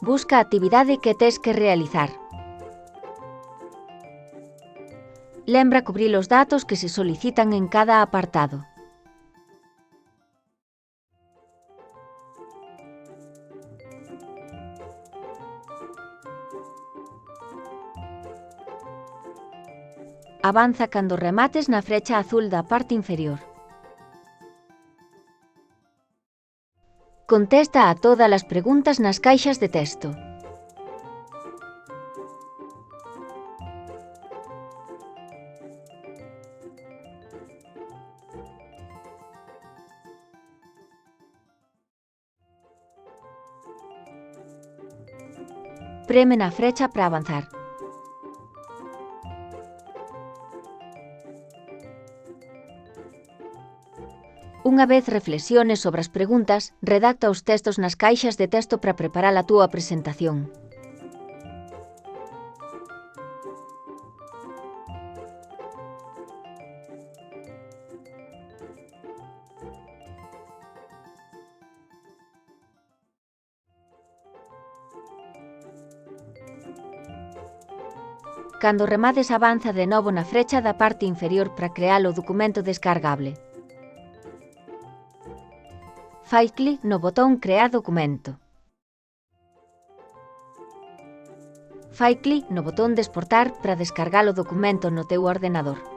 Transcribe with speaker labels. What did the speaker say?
Speaker 1: Busca a actividade que tes que realizar. Lembra cubrir os datos que se solicitan en cada apartado. Avanza cando remates na frecha azul da parte inferior. Contesta a todas as preguntas nas caixas de texto. Preme na frecha para avanzar. Unha vez reflexiones sobre as preguntas, redacta os textos nas caixas de texto para preparar a túa presentación. Cando remates, avanza de novo na frecha da parte inferior para crear o documento descargable. Fai clic no botón Crear documento. Fai clic no botón de exportar para descargar o documento no teu ordenador.